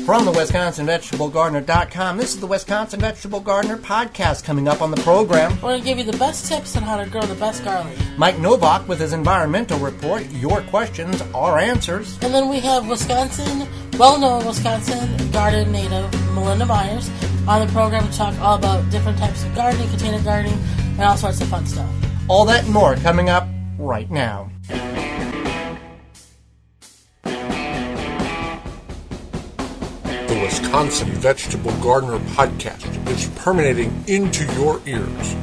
From the WisconsinVegetableGardener.com, this is the Wisconsin Vegetable Gardener Podcast. Coming up on the program, we're going to give you the best tips on how to grow the best garlic. Mike Novak with his environmental report, your questions, our answers. And then we have well-known Wisconsin garden native Melinda Myers on the program to talk all about different types of gardening, container gardening, and all sorts of fun stuff. All that and more coming up right now. The Wisconsin Vegetable Gardener Podcast is permeating into your ears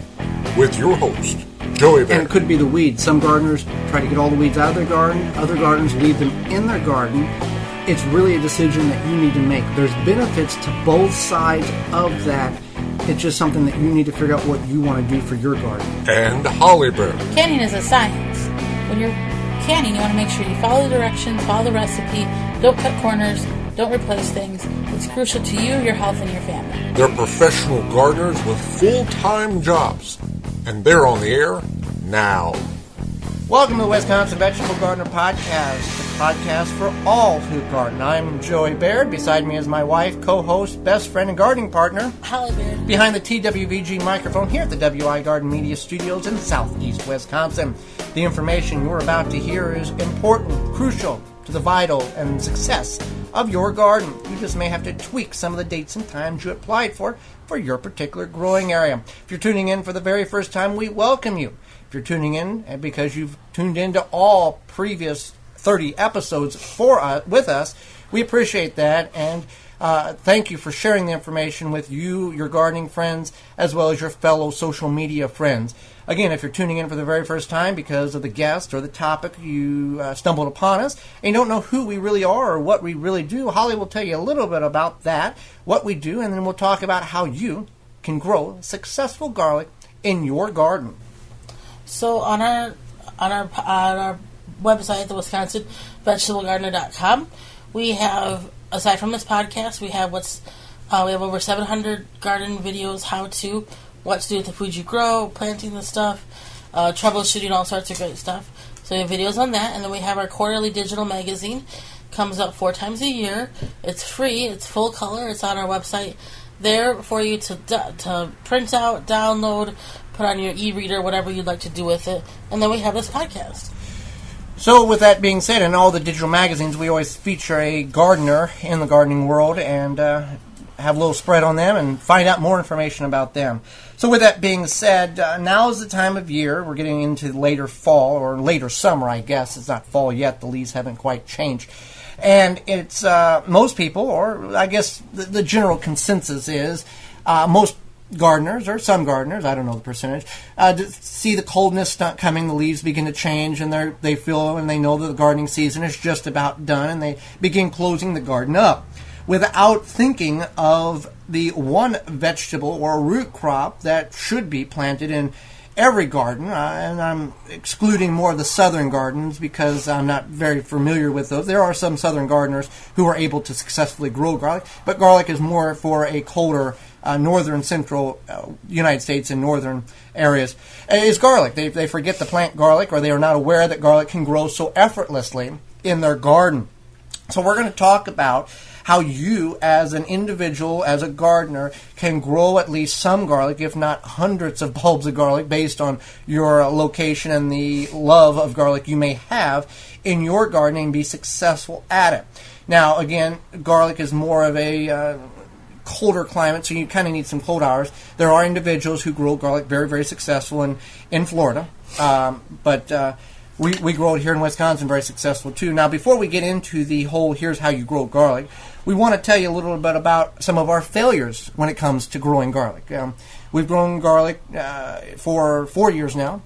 with your host, Joey Bear. And it could be the weeds. Some gardeners try to get all the weeds out of their garden. Other gardeners leave them in their garden. It's really a decision that you need to make. There's benefits to both sides of that. It's just something that you need to figure out what you want to do for your garden. And Holly Bear. Canning is a science. When you're canning, you want to make sure you follow the directions, follow the recipe, don't cut corners, don't replace things. It's crucial to you, your health, and your family. They're professional gardeners with full-time jobs, and they're on the air now. Welcome to the Wisconsin Vegetable Gardener Podcast, the podcast for all who garden. I'm Joey Baird. Beside me is my wife, co-host, best friend, and gardening partner, Holly Beard. Behind the TWVG microphone here at the WI Garden Media Studios in southeast Wisconsin. The information you're about to hear is important, crucial to the vital and success of your garden. You just may have to tweak some of the dates and times you applied for your particular growing area. If you're tuning in for the very first time, we welcome you. If you're tuning in because you've tuned into all previous 30 episodes with us, we appreciate that, and thank you for sharing the information with your gardening friends, as well as your fellow social media friends. Again, if you're tuning in for the very first time because of the guest or the topic you stumbled upon us, and you don't know who we really are or what we really do, Holly will tell you a little bit about that, what we do, and then we'll talk about how you can grow successful garlic in your garden. So on our website, the WisconsinVegetableGardener.com, we have, aside from this podcast, we have we have over 700 garden videos, what to do with the food you grow, planting the stuff, troubleshooting, all sorts of great stuff. So we have videos on that, and then we have our quarterly digital magazine. Comes up 4 times a year. It's free. It's full color. It's on our website there for you to print out, download, put on your e-reader, whatever you'd like to do with it. And then we have this podcast. So with that being said, in all the digital magazines, we always feature a gardener in the gardening world and have a little spread on them and find out more information about them. So with that being said, now is the time of year. We're getting into later fall or later summer, I guess. It's not fall yet. The leaves haven't quite changed. And it's most people, or I guess the general consensus is most gardeners, or some gardeners, I don't know the percentage, see the coldness not coming, the leaves begin to change, and they feel and they know that the gardening season is just about done, and they begin closing the garden up without thinking of the one vegetable or root crop that should be planted in every garden, and I'm excluding more of the southern gardens because I'm not very familiar with those. There are some southern gardeners who are able to successfully grow garlic, but garlic is more for a colder northern central United States and northern areas. Is garlic. They forget to plant garlic, or they are not aware that garlic can grow so effortlessly in their garden. So we're going to talk about how you, as an individual, as a gardener, can grow at least some garlic, if not hundreds of bulbs of garlic, based on your location and the love of garlic you may have in your garden, and be successful at it. Now, again, garlic is more of a colder climate, so you kind of need some cold hours. There are individuals who grow garlic very, very successful in Florida, but we grow it here in Wisconsin very successful too. Now, before we get into the whole here's how you grow garlic, we want to tell you a little bit about some of our failures when it comes to growing garlic. We've grown garlic for 4 years now,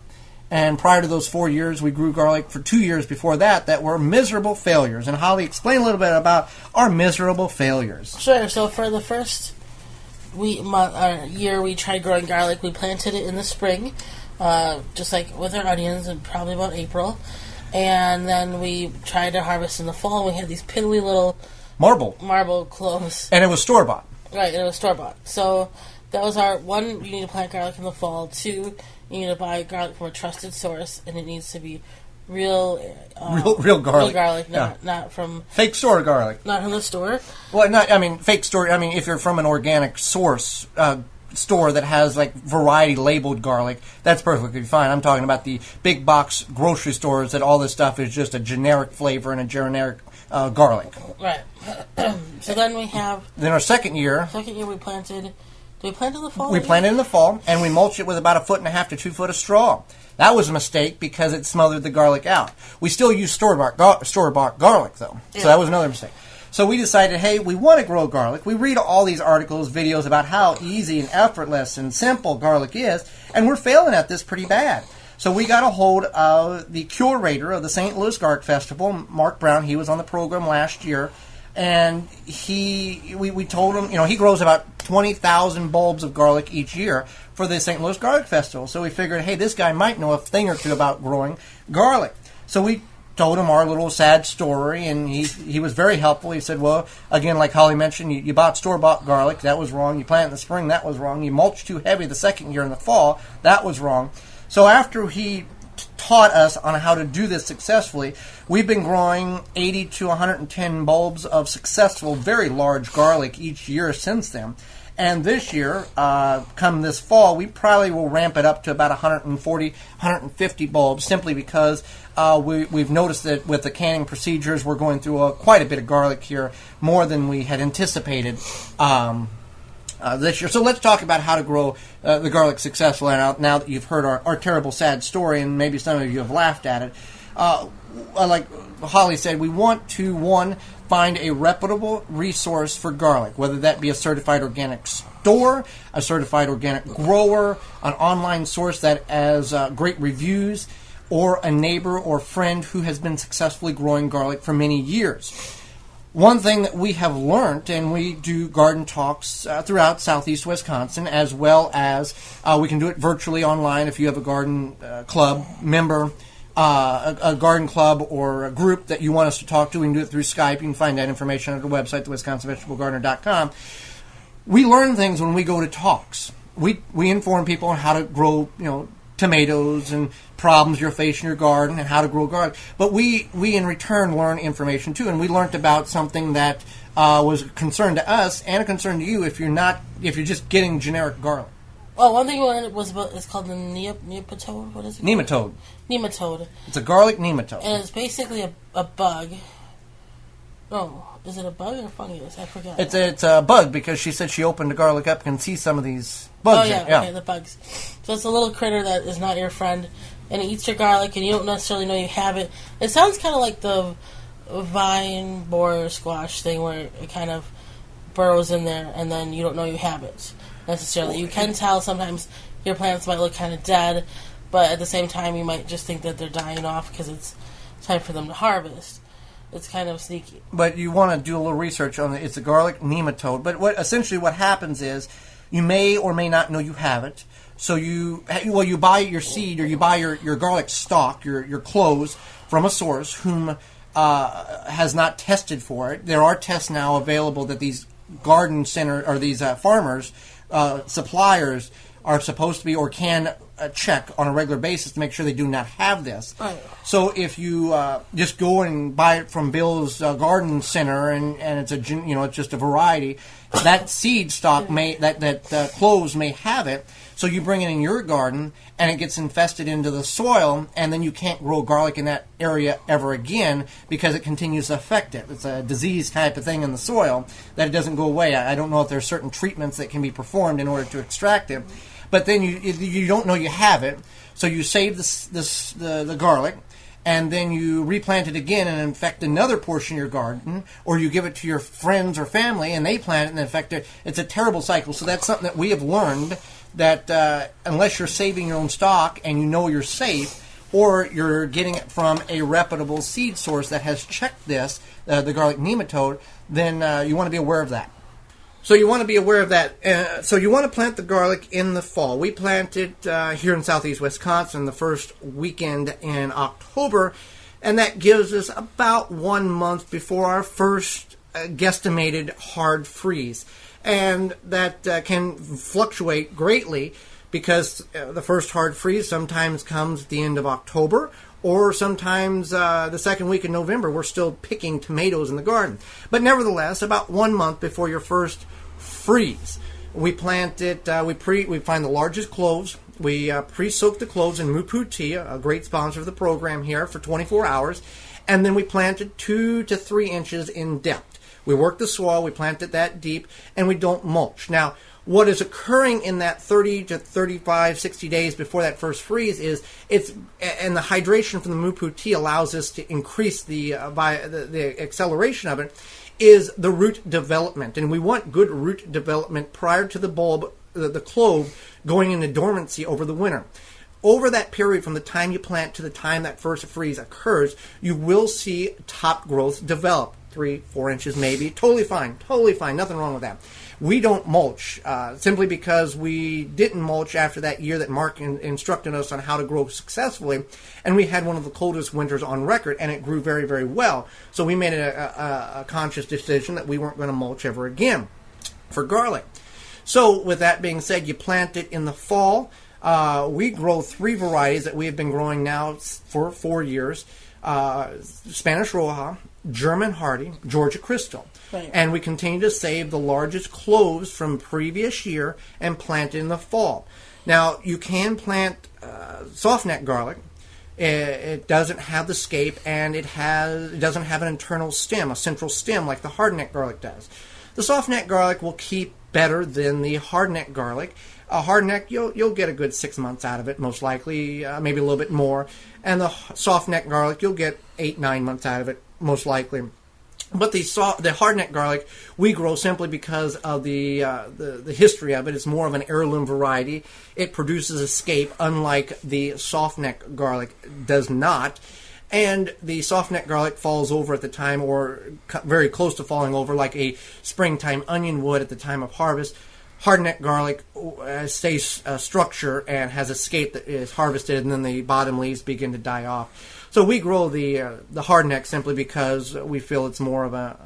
and prior to those 4 years, we grew garlic for 2 years before that were miserable failures. And Holly, explain a little bit about our miserable failures. Sure. So for the first year we tried growing garlic, we planted it in the spring, just like with our onions, in probably about April. And then we tried to harvest in the fall. We had these piddly little marble cloves. And it was store-bought. Right, and it was store-bought. So that was our one, you need to plant garlic in the fall. 2, you need to buy garlic from a trusted source, and it needs to be real real garlic. Real garlic, not from fake store garlic. Not from the store. Well, fake store. I mean, if you're from an organic source store that has like variety labeled garlic, that's perfectly fine. I'm talking about the big box grocery stores that all this stuff is just a generic flavor and a generic garlic. Right. So then we have. Then our second year we planted. Did we plant in the fall? We planted in the fall, and we mulched it with about 1.5 to 2 foot of straw. That was a mistake because it smothered the garlic out. We still use store-bought garlic, though, so that was another mistake. So we decided, hey, we want to grow garlic. We read all these articles, videos about how easy and effortless and simple garlic is, and we're failing at this pretty bad. So we got a hold of the curator of the St. Louis Garlic Festival, Mark Brown. He was on the program last year. And we told him, he grows about 20,000 bulbs of garlic each year for the St. Louis Garlic Festival. So we figured, hey, this guy might know a thing or two about growing garlic. So we told him our little sad story, and he was very helpful. He said, well, again, like Holly mentioned, you bought store-bought garlic. That was wrong. You planted in the spring. That was wrong. You mulched too heavy the second year in the fall. That was wrong. So after he taught us on how to do this successfully, we've been growing 80 to 110 bulbs of successful, very large garlic each year since then. And this year, come this fall, we probably will ramp it up to about 140, 150 bulbs, simply because we've noticed that with the canning procedures, we're going through quite a bit of garlic here, more than we had anticipated this year. So let's talk about how to grow the garlic successfully now that you've heard our terrible, sad story, and maybe some of you have laughed at it. Like Holly said, we want to, find a reputable resource for garlic, whether that be a certified organic store, a certified organic grower, an online source that has great reviews, or a neighbor or friend who has been successfully growing garlic for many years. One thing that we have learned, and we do garden talks throughout southeast Wisconsin, as well as we can do it virtually online if you have a garden club member, a garden club or a group that you want us to talk to. We can do it through Skype. You can find that information at the website, thewisconsinvegetablegardener.com. We learn things when we go to talks. We inform people on how to grow, tomatoes and problems you're facing in your garden and how to grow garlic. But we in return learn information too, and we learned about something that was a concern to us and a concern to you if you're just getting generic garlic. Well, one thing we learned was it's called the nematode. What is it? Nematode. Nematode. It's a garlic nematode. And it's basically a bug. Oh, is it a bug or fungus? I forgot. It's a bug because she said she opened the garlic up and can see some of these bugs. Oh, yeah, okay, the bugs. So it's a little critter that is not your friend, and it eats your garlic, and you don't necessarily know you have it. It sounds kind of like the vine borer squash thing where it kind of burrows in there, and then you don't know you have it necessarily. You can tell sometimes your plants might look kind of dead, but at the same time you might just think that they're dying off because it's time for them to harvest. It's kind of sneaky. But you want to do a little research on it. It's a garlic nematode. But essentially what happens is you may or may not know you have it. So you buy your seed or you buy your garlic stock, your cloves, from a source whom has not tested for it. There are tests now available that these garden center or these farmers, suppliers are supposed to be or can check on a regular basis to make sure they do not have this. Right. So if you just go and buy it from Bill's Garden Center and it's it's just a variety, that seed stock that cloves may have it. So you bring it in your garden and it gets infested into the soil, and then you can't grow garlic in that area ever again because it continues to affect it. It's a disease type of thing in the soil that it doesn't go away. I don't know if there's certain treatments that can be performed in order to extract it. But then you don't know you have it, so you save the garlic, and then you replant it again and infect another portion of your garden, or you give it to your friends or family, and they plant it and infect it. It's a terrible cycle. So that's something that we have learned, that unless you're saving your own stock and you know you're safe, or you're getting it from a reputable seed source that has checked this, the garlic nematode, then you want to be aware of that. So you want to be aware of that. So you want to plant the garlic in the fall. We planted here in southeast Wisconsin the first weekend in October, and that gives us about 1 month before our first guesstimated hard freeze. And that can fluctuate greatly because the first hard freeze sometimes comes at the end of October or sometimes the second week in November, we're still picking tomatoes in the garden. But nevertheless, about 1 month before your first freeze, we plant it. We find the largest cloves. We pre-soak the cloves in Moo tea, a great sponsor of the program here, for 24 hours, and then we plant it 2 to 3 inches in depth. We work the soil, we plant it that deep, and we don't mulch. Now, what is occurring in that 30 to 35, 60 days before that first freeze is and the hydration from the Moo tea allows us to increase the acceleration of it, is the root development. And we want good root development prior to the bulb, the clove, going into dormancy over the winter. Over that period from the time you plant to the time that first freeze occurs, you will see top growth develop. 3-4 inches maybe. Totally fine. Nothing wrong with that. We don't mulch simply because we didn't mulch after that year that Mark instructed us on how to grow successfully, and we had one of the coldest winters on record, and it grew very, very well. So we made a conscious decision that we weren't going to mulch ever again for garlic. So with that being said, you plant it in the fall. We grow 3 varieties that we have been growing now for 4 years. Spanish Roja, German Hardy, Georgia Crystal. Right. And we continue to save the largest cloves from previous year and plant it in the fall. Now, you can plant soft-neck garlic. It doesn't have the scape, and it doesn't have an internal stem, a central stem like the hardneck garlic does. The soft-neck garlic will keep better than the hardneck garlic. A hardneck, you'll get a good 6 months out of it, most likely, maybe a little bit more. And the soft-neck garlic, you'll get 8-9 months out of it, most likely. But the hardneck garlic we grow simply because of the history of it. It's more of an heirloom variety. It produces a scape, unlike the softneck garlic does not. And the softneck garlic falls over at the time, or very close to falling over, like a springtime onion would at the time of harvest. Hardneck garlic stays structure and has a scape that is harvested, and then the bottom leaves begin to die off. So we grow the hardneck simply because we feel it's more of an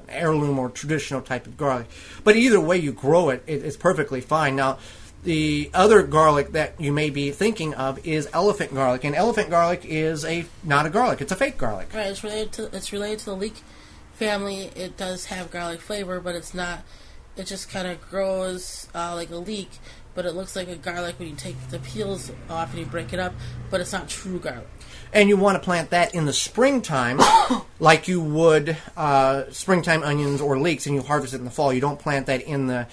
heirloom or traditional type of garlic. But either way you grow it, it's perfectly fine. Now, the other garlic that you may be thinking of is elephant garlic, and elephant garlic is not a garlic; it's a fake garlic. Right. It's related to the leek family. It does have garlic flavor, but it's not. It just kind of grows like a leek, but it looks like a garlic when you take the peels off and you break it up, but it's not true garlic. And you want to plant that in the springtime like you would springtime onions or leeks, and you harvest it in the fall. You don't plant that in the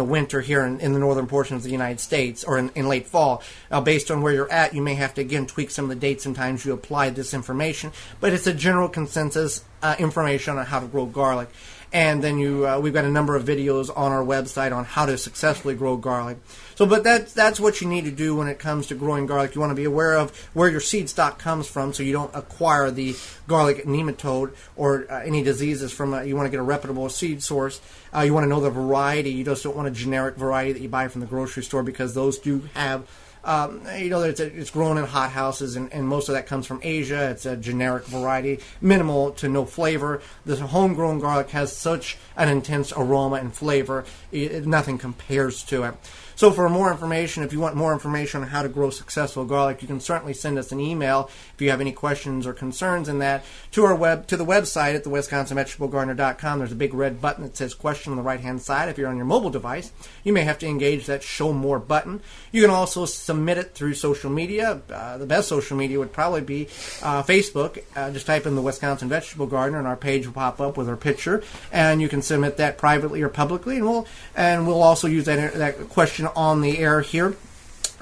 winter here in the northern portion of the United States, or in late fall. Based on where you're at, you may have to, again, tweak some of the dates sometimes you apply this information, but it's a general consensus information on how to grow garlic. And then we've got a number of videos on our website on how to successfully grow garlic. So, but that's what you need to do when it comes to growing garlic. You want to be aware of where your seed stock comes from, so you don't acquire the garlic nematode or any diseases from. You want to get a reputable seed source. You want to know the variety. You just don't want a generic variety that you buy from the grocery store, because those do have. It's grown in hot houses, and most of that comes from Asia. It's a generic variety, minimal to no flavor. The homegrown garlic has such an intense aroma and flavor, nothing compares to it. So for more information, if you want more information on how to grow successful garlic, you can certainly send us an email if you have any questions or concerns in that to the website at thewisconsinvegetablegardener.com. There's a big red button that says question on the right-hand side. If you're on your mobile device, you may have to engage that show more button. You can also submit it through social media. The best social media would probably be Facebook. Just type in the Wisconsin Vegetable Gardener, and our page will pop up with our picture, and you can submit that privately or publicly, and we'll also use that question on the air here.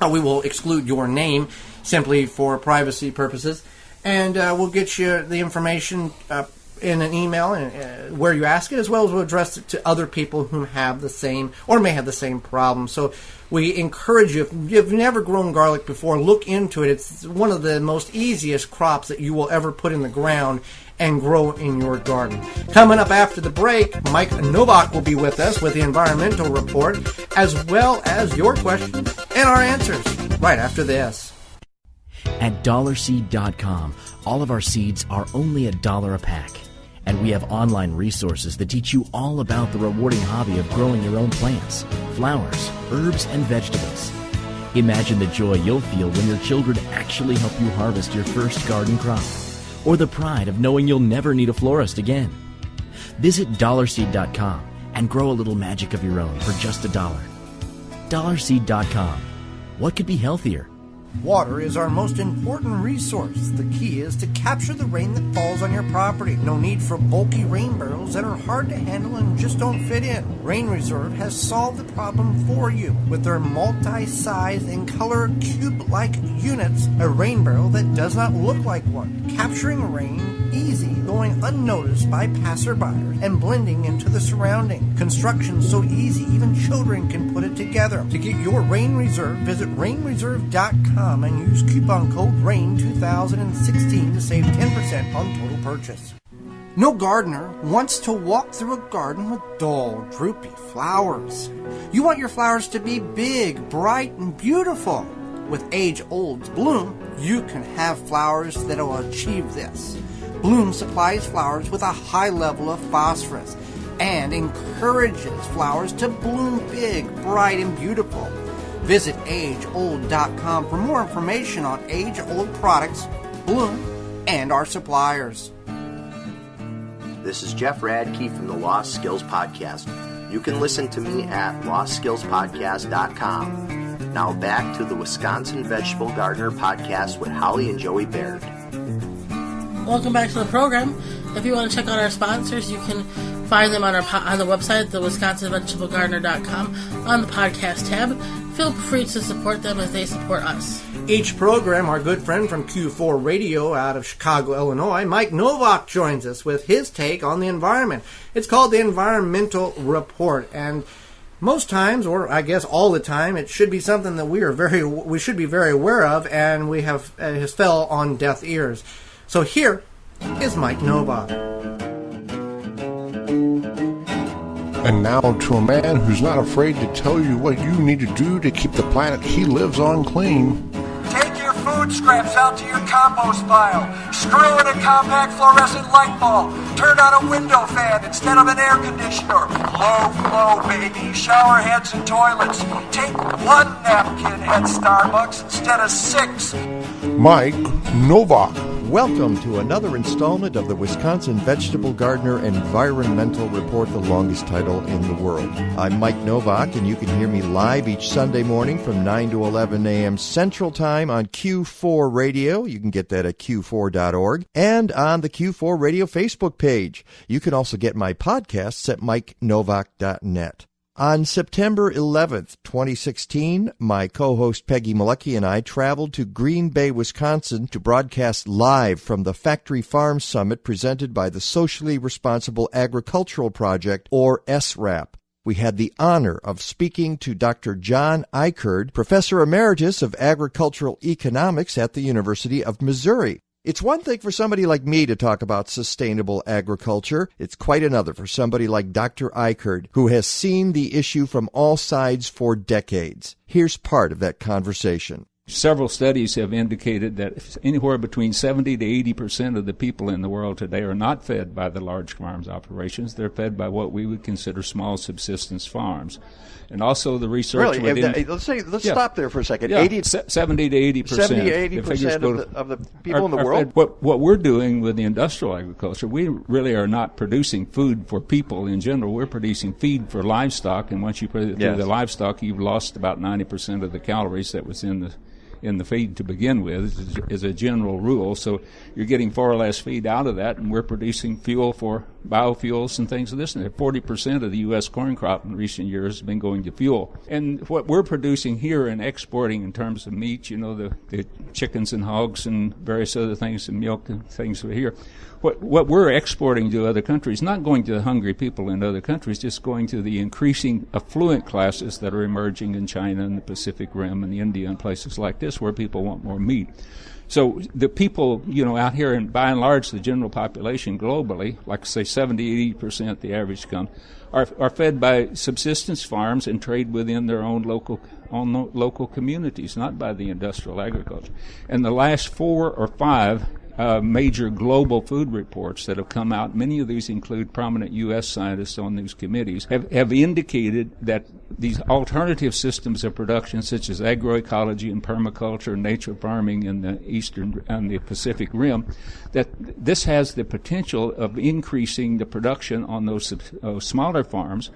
We will exclude your name simply for privacy purposes, and we'll get you the information in an email and where you ask it, as well as we'll address it to other people who have the same or may have the same problem. So we encourage you, if you've never grown garlic before, look into it. It's one of the most easiest crops that you will ever put in the ground and grow in your garden. Coming up after the break, Mike Novak will be with us with the environmental report, as well as your questions and our answers right after this. At dollarseed.com, all of our seeds are only $1 a pack. And we have online resources that teach you all about the rewarding hobby of growing your own plants, flowers, herbs, and vegetables. Imagine the joy you'll feel when your children actually help you harvest your first garden crop, or the pride of knowing you'll never need a florist again. Visit DollarSeed.com and grow a little magic of your own for just $1. DollarSeed.com. What could be healthier? Water is our most important resource. The key is to capture the rain that falls on your property. No need for bulky rain barrels that are hard to handle and just don't fit in. Rain Reserve has solved the problem for you with their multi-size and color cube-like units. A rain barrel that does not look like one. Capturing rain easy, going unnoticed by passerby and blending into the surrounding. Construction so easy, even children can put it together. To get your Rain Reserve, visit rainreserve.com and use coupon code RAIN2016 to save 10% on total purchase. No gardener wants to walk through a garden with dull, droopy flowers. You want your flowers to be big, bright, and beautiful. With Age-Old Bloom, you can have flowers that will achieve this. Bloom supplies flowers with a high level of phosphorus and encourages flowers to bloom big, bright, and beautiful. Visit ageold.com for more information on Age-Old products, Bloom, and our suppliers. This is Jeff Radke from the Lost Skills Podcast. You can listen to me at lostskillspodcast.com. Now back to the Wisconsin Vegetable Gardener Podcast with Holly and Joey Baird. Welcome back to the program. If you want to check out our sponsors, you can find them on the website, the WisconsinVegetableGardener.com, on the podcast tab. Feel free to support them as they support us. Each program, our good friend from Q4 Radio out of Chicago, Illinois, Mike Novak, joins us with his take on the environment. It's called the Environmental Report, and most times, or I guess all the time, it should be something that we should be very aware of, and we have has fell on deaf ears. So here is Mike Novak. And now to a man who's not afraid to tell you what you need to do to keep the planet he lives on clean. Take your food scraps out to your compost pile. Screw in a compact fluorescent light bulb. Turn on a window fan instead of an air conditioner. Low flow, baby. Shower heads and toilets. Take one napkin at Starbucks instead of 6. Mike Novak. Welcome to another installment of the Wisconsin Vegetable Gardener Environmental Report, the longest title in the world. I'm Mike Novak, and you can hear me live each Sunday morning from 9 to 11 a.m. Central Time on Q4 Radio. You can get that at q4.org, and on the Q4 Radio Facebook page. You can also get my podcasts at mikenovak.net. On September 11th, 2016, my co-host Peggy Malecki and I traveled to Green Bay, Wisconsin to broadcast live from the Factory Farm Summit presented by the Socially Responsible Agricultural Project, or SRAP. We had the honor of speaking to Dr. John Eichard, Professor Emeritus of Agricultural Economics at the University of Missouri. It's one thing for somebody like me to talk about sustainable agriculture. It's quite another for somebody like Dr. Eichard, who has seen the issue from all sides for decades. Here's part of that conversation. Several studies have indicated that anywhere between 70 to 80% of the people in the world today are not fed by the large farms operations. They're fed by what we would consider small subsistence farms. And also the research let's stop there for a second. Yeah, 70 to 80%. 70 to 80% of the people in the world? What we're doing with the industrial agriculture, we really are not producing food for people in general. We're producing feed for livestock, and once you put it through the livestock, you've lost about 90% of the calories that was in the feed to begin with, is a general rule. So you're getting far less feed out of that, and we're producing fuel for biofuels and things of this. And 40% of the U.S. corn crop in recent years has been going to fuel. And what we're producing here and exporting in terms of meat, the chickens and hogs and various other things, and milk and things here, what we're exporting to other countries, not going to the hungry people in other countries, just going to the increasing affluent classes that are emerging in China and the Pacific Rim and India and places like this where people want more meat. So the people, out here, and by and large, the general population globally, like say 70, 80%, the average count, are fed by subsistence farms and trade within their own local communities, not by the industrial agriculture. And the last 4 or 5 major global food reports that have come out, many of these include prominent U.S. scientists on these committees, have indicated that these alternative systems of production, such as agroecology and permaculture and nature farming in the eastern and the Pacific Rim, that this has the potential of increasing the production on those smaller farms,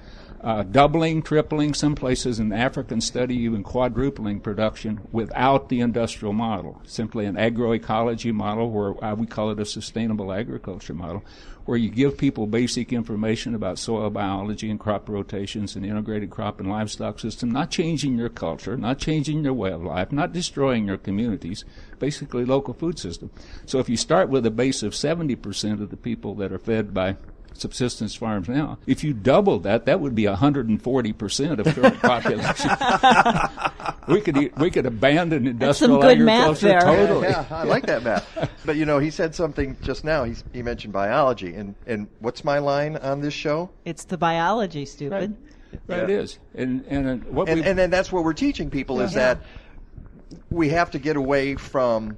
doubling, tripling, some places in the African study even quadrupling production without the industrial model. Simply an agroecology model, where we call it a sustainable agriculture model, where you give people basic information about soil biology and crop rotations and integrated crop and livestock system, not changing your culture, not changing your way of life, not destroying your communities, basically local food system. So if you start with a base of 70% of the people that are fed by subsistence farms now, if you double that, that would be 140% of current population. We could abandon industrial agriculture totally. Yeah, I like that math. But he said something just now. He mentioned biology, and what's my line on this show? It's the biology, stupid. Right, yeah. It is, and then that's what we're teaching people is that we have to get away from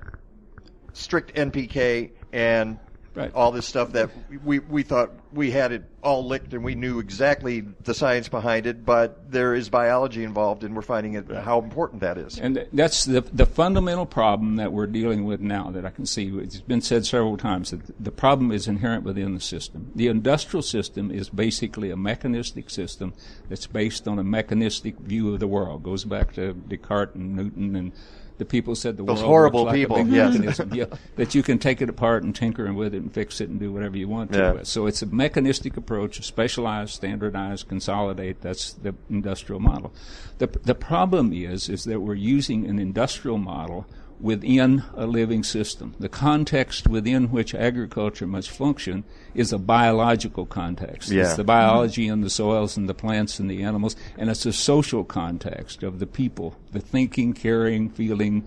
strict NPK and all this stuff that we thought we had it all licked and we knew exactly the science behind it, but there is biology involved, and we're finding how important that is. And that's the fundamental problem that we're dealing with now that I can see. It's been said several times that the problem is inherent within the system. The industrial system is basically a mechanistic system that's based on a mechanistic view of the world. Goes back to Descartes and Newton and the people said the those world horrible looks like people, a big yes. mechanism, that you can take it apart and tinker with it and fix it and do whatever you want to it. So it's a mechanistic approach, specialize, standardize, consolidate. That's the industrial model. The problem is that we're using an industrial model within a living system. The context within which agriculture must function is a biological context. Yeah. It's the biology in the soils and the plants and the animals, and it's a social context of the people, the thinking, caring, feeling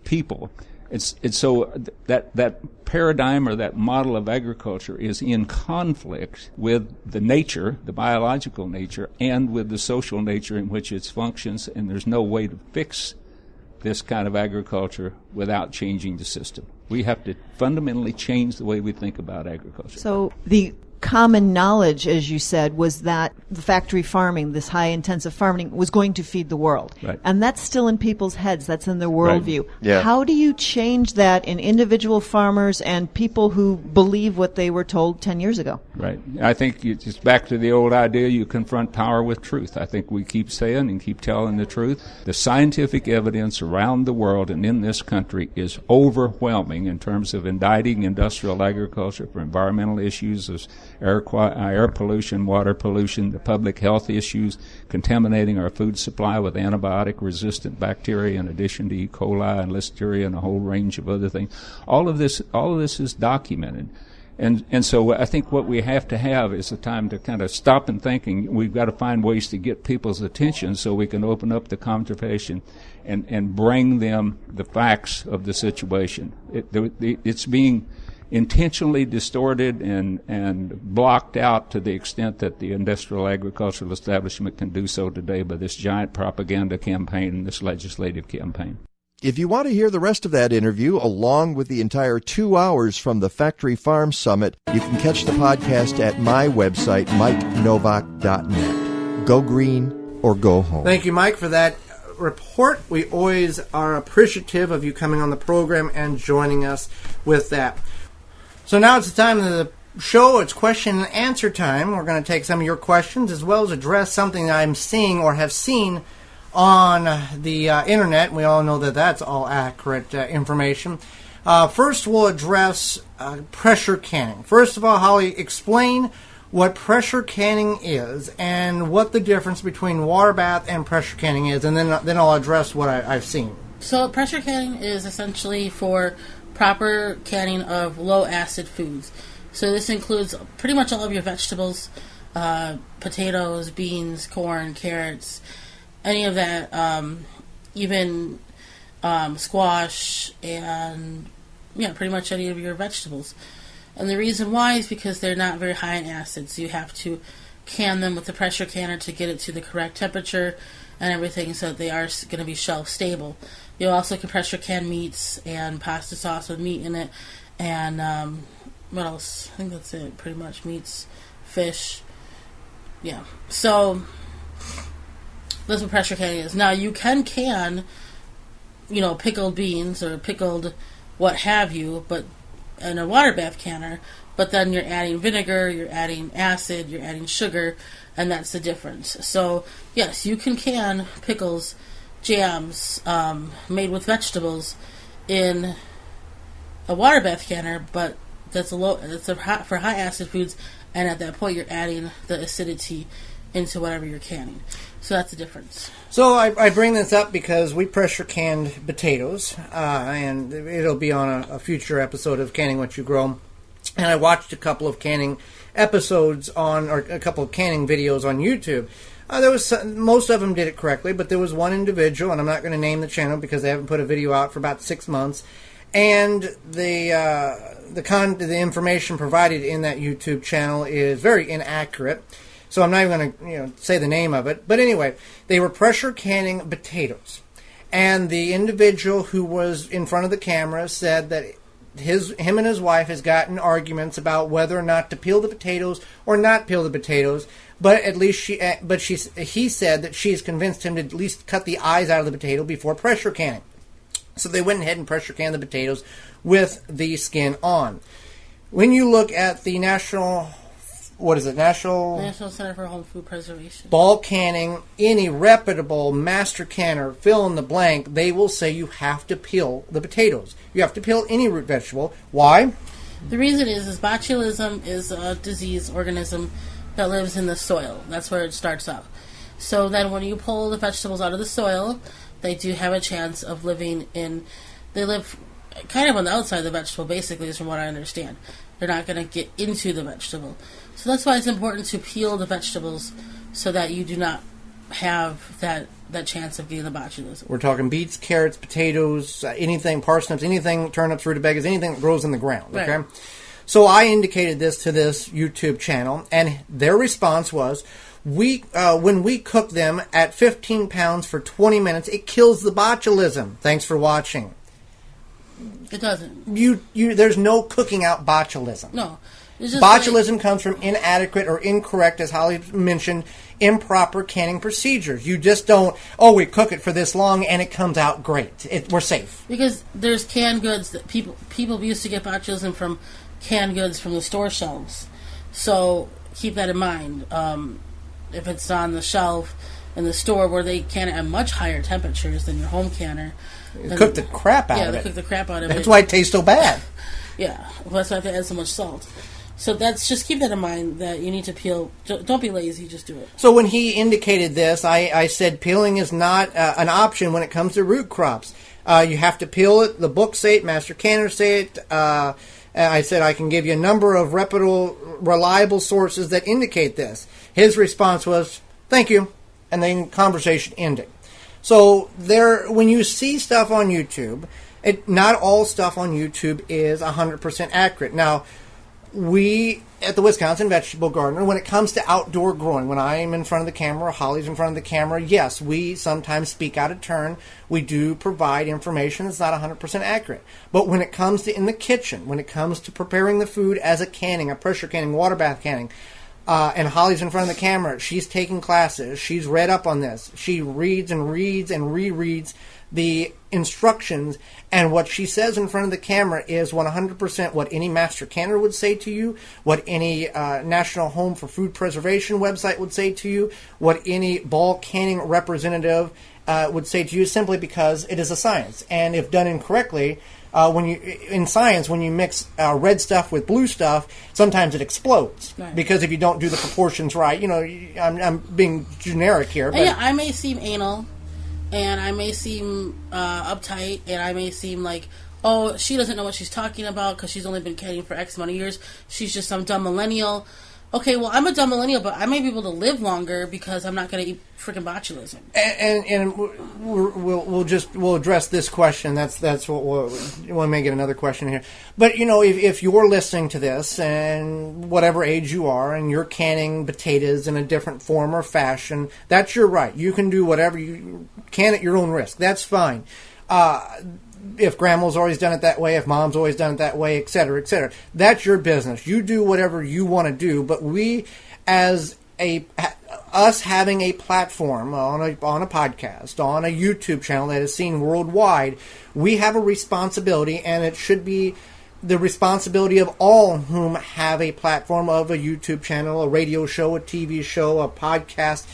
people. So that paradigm or that model of agriculture is in conflict with the nature, the biological nature, and with the social nature in which it functions, and there's no way to fix this kind of agriculture without changing the system. We have to fundamentally change the way we think about agriculture. So the common knowledge, as you said, was that the factory farming, this high-intensive farming, was going to feed the world. Right. And that's still in people's heads. That's in their worldview. Right. Yeah. How do you change that in individual farmers and people who believe what they were told 10 years ago? Right. I think it's back to the old idea, you confront power with truth. I think we keep saying and keep telling the truth. The scientific evidence around the world and in this country is overwhelming in terms of indicting industrial agriculture for environmental issues as air pollution, water pollution, the public health issues, contaminating our food supply with antibiotic-resistant bacteria in addition to E. coli and listeria and a whole range of other things. All of this is documented. And so I think what we have to have is a time to kind of stop and thinking. We've got to find ways to get people's attention so we can open up the conversation and bring them the facts of the situation. It's being intentionally distorted and blocked out to the extent that the industrial agricultural establishment can do so today by this giant propaganda campaign and this legislative campaign. If you want to hear the rest of that interview, along with the entire 2 hours from the Factory Farm Summit, you can catch the podcast at my website, MikeNovak.net. Go green or go home. Thank you, Mike, for that report. We always are appreciative of you coming on the program and joining us with that. So now it's the time of the show. It's question and answer time. We're going to take some of your questions as well as address something that I'm seeing or have seen on the internet. We all know that that's all accurate information. First, we'll address pressure canning. First of all, Holly, explain what pressure canning is and what the difference between water bath and pressure canning is, and then I'll address what I've seen. So pressure canning is essentially for proper canning of low-acid foods. So this includes pretty much all of your vegetables, potatoes, beans, corn, carrots, any of that, even squash, and pretty much any of your vegetables. And the reason why is because they're not very high in acids. You have to can them with the pressure canner to get it to the correct temperature and everything so that they are going to be shelf stable. You also can pressure can meats and pasta sauce with meat in it and what else? I think that's it. Pretty much meats, fish. Yeah. So that's what pressure canning is. Now you can, pickled beans or pickled what have you, but in a water bath canner. But then you're adding vinegar, you're adding acid, you're adding sugar, and that's the difference. So yes, you can pickles, jams made with vegetables in a water bath canner, but that's for high acid foods, and at that point you're adding the acidity into whatever you're canning. So that's the difference. So I bring this up because we pressure canned potatoes, and it'll be on a future episode of Canning What You Grow. And I watched a couple of canning episodes or a couple of canning videos on YouTube. Most of them did it correctly, but there was one individual, and I'm not going to name the channel because they haven't put a video out for about 6 months. And the information provided in that YouTube channel is very inaccurate. So I'm not even going to say the name of it. But anyway, they were pressure canning potatoes. And the individual who was in front of the camera said that him and his wife has gotten arguments about whether or not to peel the potatoes or not peel the potatoes. But at least he said that she's convinced him to at least cut the eyes out of the potato before pressure canning. So they went ahead and pressure canned the potatoes with the skin on. When you look at the National Center for Home Food Preservation, ball canning, any reputable master canner, fill in the blank, they will say you have to peel the potatoes. You have to peel any root vegetable. Why? The reason is botulism is a disease organism that lives in the soil. That's where it starts out. So then when you pull the vegetables out of the soil, they do have a chance of they live kind of on the outside of the vegetable, basically, is from what I understand. They're not going to get into the vegetable. So that's why it's important to peel the vegetables so that you do not have that chance of getting the botulism. We're talking beets, carrots, potatoes, anything, parsnips, anything, turnips, rutabagas, anything that grows in the ground. Okay. Right. So I indicated this to this YouTube channel, and their response was, when we cook them at 15 pounds for 20 minutes, it kills the botulism. Thanks for watching. It doesn't. There's no cooking out botulism. No. Botulism comes from inadequate or incorrect, as Holly mentioned, improper canning procedures. You just don't, we cook it for this long and it comes out great. We're safe. Because there's canned goods that people used to get botulism from canned goods from the store shelves. So keep that in mind. If it's on the shelf in the store where they can at much higher temperatures than your home canner. Cook the crap out of it. Yeah, they cook the crap out of it. That's why it tastes so bad. Yeah, that's why I have to add so much salt. So just keep that in mind, that you need to peel. Don't be lazy, just do it. So when he indicated this, I said peeling is not an option when it comes to root crops. You have to peel it. The books say it. Master canners say it. I said I can give you a number of reputable, reliable sources that indicate this. His response was, thank you, and then conversation ended. So when you see stuff on YouTube, not all stuff on YouTube is 100% accurate. Now, we at the Wisconsin Vegetable Gardener, when it comes to outdoor growing, when I'm in front of the camera, or Holly's in front of the camera, yes, we sometimes speak out of turn. We do provide information that's not 100% accurate. But when it comes to in the kitchen, when it comes to preparing the food as a pressure canning, water bath canning, and Holly's in front of the camera, she's taking classes, she's read up on this, she reads and reads and rereads the instructions, and what she says in front of the camera is 100% what any master canner would say to you, what any National Home for Food Preservation website would say to you, what any ball canning representative would say to you, simply because it is a science. And if done incorrectly, when you mix red stuff with blue stuff, sometimes it explodes. Right. Because if you don't do the proportions right, I'm being generic here. But yeah, I may seem anal, and I may seem uptight, and I may seem like, she doesn't know what she's talking about because she's only been canning for X amount of years. She's just some dumb millennial. Okay, well, I'm a dumb millennial, but I may be able to live longer because I'm not going to eat freaking botulism. And we'll address this question. That's what we'll may get another question here. But if you're listening to this, and whatever age you are, and you're canning potatoes in a different form or fashion, that's your right. You can do whatever you can at your own risk. That's fine. if grandma's always done it that way, if mom's always done it that way, et cetera, et cetera. That's your business. You do whatever you want to do, but we, as us having a platform on a podcast, on a YouTube channel that is seen worldwide, we have a responsibility, and it should be the responsibility of all whom have a platform of a YouTube channel, a radio show, a TV show, a podcast,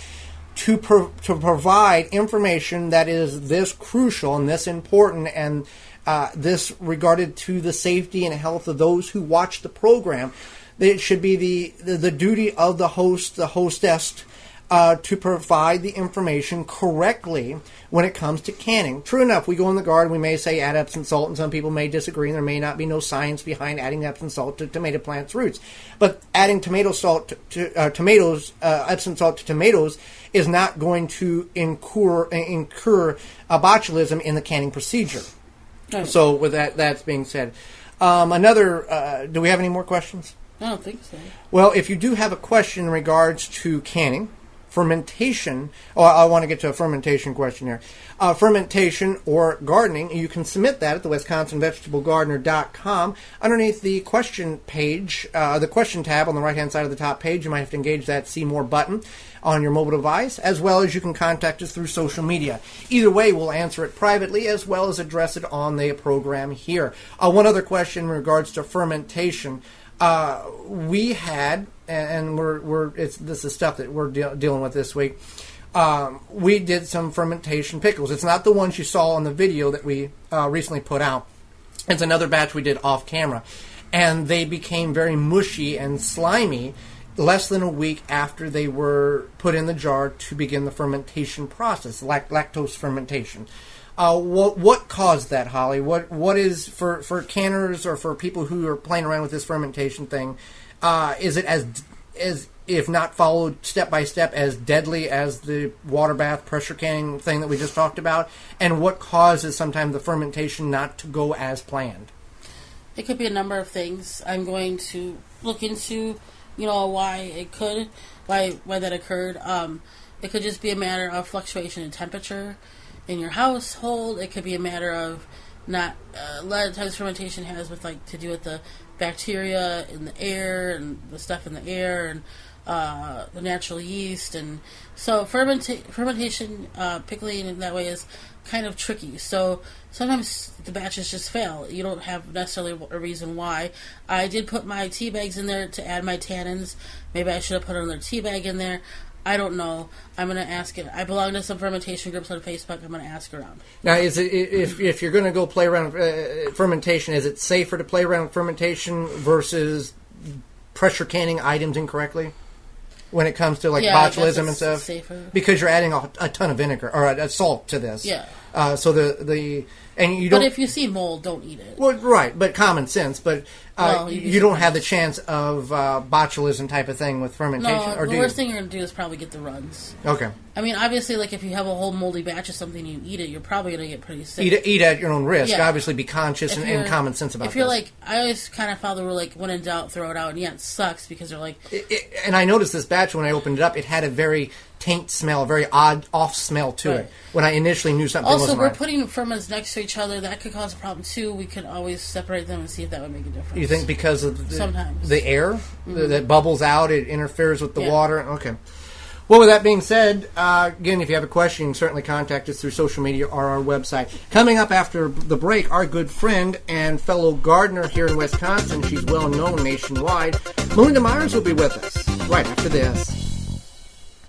to provide information that is this crucial and this important and this regarded to the safety and health of those who watch the program. It should be the duty of the host, the hostess, to provide the information correctly when it comes to canning. True enough, we go in the garden, we may say add Epsom salt, and some people may disagree, and there may not be no science behind adding Epsom salt to tomato plants' roots. But adding Epsom salt to tomatoes is not going to incur botulism in the canning procedure. Okay. So with that's being said, do we have any more questions? I don't think so. Well, if you do have a question in regards to canning, fermentation, I want to get to a fermentation question here. Fermentation or gardening, you can submit that at the WisconsinVegetableGardener.com. Underneath the question page, the question tab on the right-hand side of the top page, you might have to engage that See More button on your mobile device, as well as you can contact us through social media. Either way, we'll answer it privately as well as address it on the program here. One other question in regards to fermentation. We had, and this is stuff that we're dealing with this week. We did some fermentation pickles. It's not the ones you saw on the video that we recently put out. It's another batch we did off camera, and they became very mushy and slimy less than a week after they were put in the jar to begin the fermentation process, lactose fermentation. What caused that, Holly? What is for canners or for people who are playing around with this fermentation thing? Is it as if not followed step by step as deadly as the water bath pressure canning thing that we just talked about? And what causes sometimes the fermentation not to go as planned? It could be a number of things. I'm going to look into, why that occurred. It could just be a matter of fluctuation in temperature in your household. It could be a matter of a lot of times fermentation has to do with the bacteria in the air and the stuff in the air and the natural yeast, and so fermentation, pickling in that way is kind of tricky. So sometimes the batches just fail. You don't have necessarily a reason why. I did put my tea bags in there to add my tannins. Maybe I should have put another tea bag in there. I don't know. I'm going to ask it. I belong to some fermentation groups on Facebook. I'm going to ask around. Now, is it if you're going to go play around with fermentation, is it safer to play around with fermentation versus pressure canning items incorrectly when it comes to botulism and stuff? Safer. Because you're adding a ton of vinegar or a salt to this. Yeah. So and you don't. But if you see mold, don't eat it. Well, right, but common sense. But you don't have the chance of botulism type of thing with fermentation. No, or the worst thing you're going to do is probably get the runs. Okay. I mean, obviously, if you have a whole moldy batch of something and you eat it, you're probably going to get pretty sick. Eat at your own risk. Yeah. Obviously, be conscious and common sense about it. If you're I always kind of follow the rule, when in doubt, throw it out. And yeah, it sucks because they're and I noticed this batch when I opened it up, it had a very taint smell, a very odd off smell to it when I initially knew something wasn't right. Also, we're putting ferments next to each other. That could cause a problem too. We could always separate them and see if that would make a difference. You think because of sometimes the air that bubbles out, it interferes with the water? Okay. Well, with that being said, again, if you have a question, you can certainly contact us through social media or our website. Coming up after the break, our good friend and fellow gardener here in Wisconsin, she's well known nationwide, Melinda Myers will be with us right after this.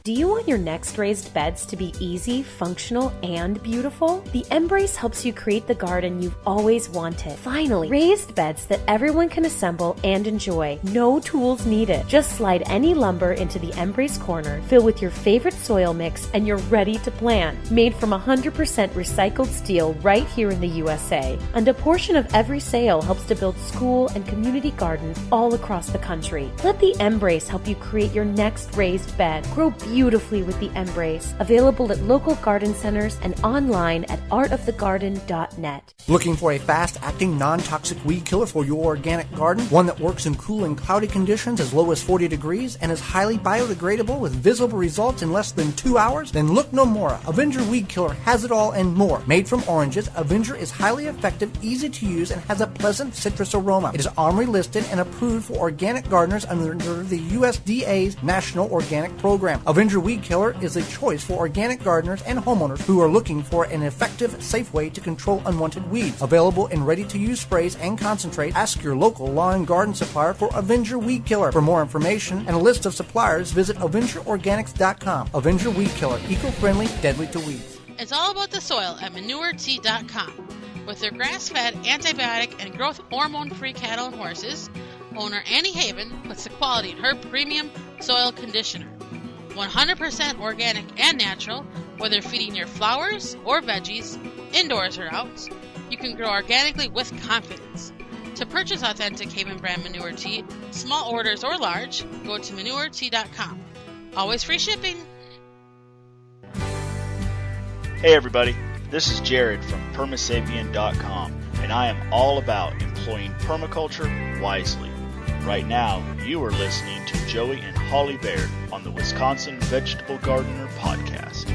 Do you want your next raised beds to be easy, functional, and beautiful? The Embrace helps you create the garden you've always wanted. Finally, raised beds that everyone can assemble and enjoy. No tools needed. Just slide any lumber into the Embrace corner, fill with your favorite soil mix, and you're ready to plant. Made from 100% recycled steel right here in the USA. And a portion of every sale helps to build school and community gardens all across the country. Let the Embrace help you create your next raised bed. Grow beautifully with the Embrace, available at local garden centers and online at artofthegarden.net. Looking for a fast-acting, non-toxic weed killer for your organic garden? One that works in cool and cloudy conditions as low as 40 degrees and is highly biodegradable with visible results in less than 2 hours? Then look no more. Avenger Weed Killer has it all and more. Made from oranges, Avenger is highly effective, easy to use, and has a pleasant citrus aroma. It is OMRI listed and approved for organic gardeners under the USDA's National Organic Program. Avenger Weed Killer is a choice for organic gardeners and homeowners who are looking for an effective, safe way to control unwanted weeds. Available in ready-to-use sprays and concentrate, ask your local lawn and garden supplier for Avenger Weed Killer. For more information and a list of suppliers, visit AvengerOrganics.com. Avenger Weed Killer, eco-friendly, deadly to weeds. It's all about the soil at ManureT.com. With their grass-fed, antibiotic, and growth hormone-free cattle and horses, owner Annie Haven puts the quality in her premium soil conditioner. 100% organic and natural, whether feeding your flowers or veggies, indoors or out, you can grow organically with confidence. To purchase authentic Haven brand Manure Tea, small orders or large, go to ManureT.com. Always free shipping. Hey everybody, this is Jared from Permasapien.com, and I am all about employing permaculture wisely. Right now, you are listening to Joey and Holly Baird on the Wisconsin Vegetable Gardener Podcast.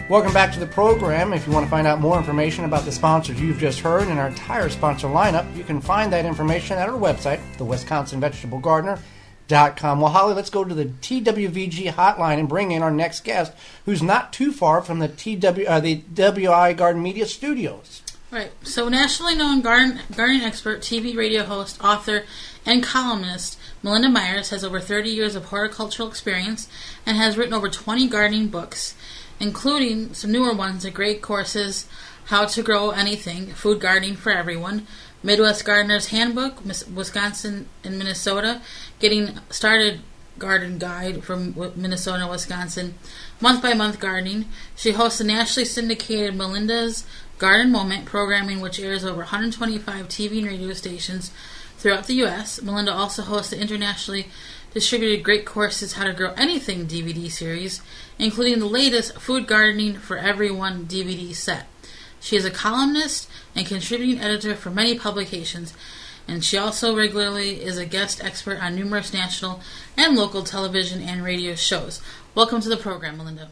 Welcome back to the program. If you want to find out more information about the sponsors you've just heard and our entire sponsor lineup, you can find that information at our website, the WisconsinVegetableGardener.com. Well, Holly, let's go to the TWVG hotline and bring in our next guest, who's not too far from the WI Garden Media Studios. Right. So nationally known gardening expert, TV radio host, author, and columnist Melinda Myers has over 30 years of horticultural experience and has written over 20 gardening books, including some newer ones, the great courses, How to Grow Anything, Food Gardening for Everyone, Midwest Gardener's Handbook, Wisconsin and Minnesota, Getting Started Garden Guide from Minnesota and Wisconsin, Month by Month Gardening. She hosts the nationally syndicated Melinda's Garden Moment, programming which airs over 125 TV and radio stations throughout the U.S. Melinda also hosts the internationally distributed Great Courses How to Grow Anything DVD series, including the latest Food Gardening for Everyone DVD set. She is a columnist and contributing editor for many publications, and she also regularly is a guest expert on numerous national and local television and radio shows. Welcome to the program, Melinda.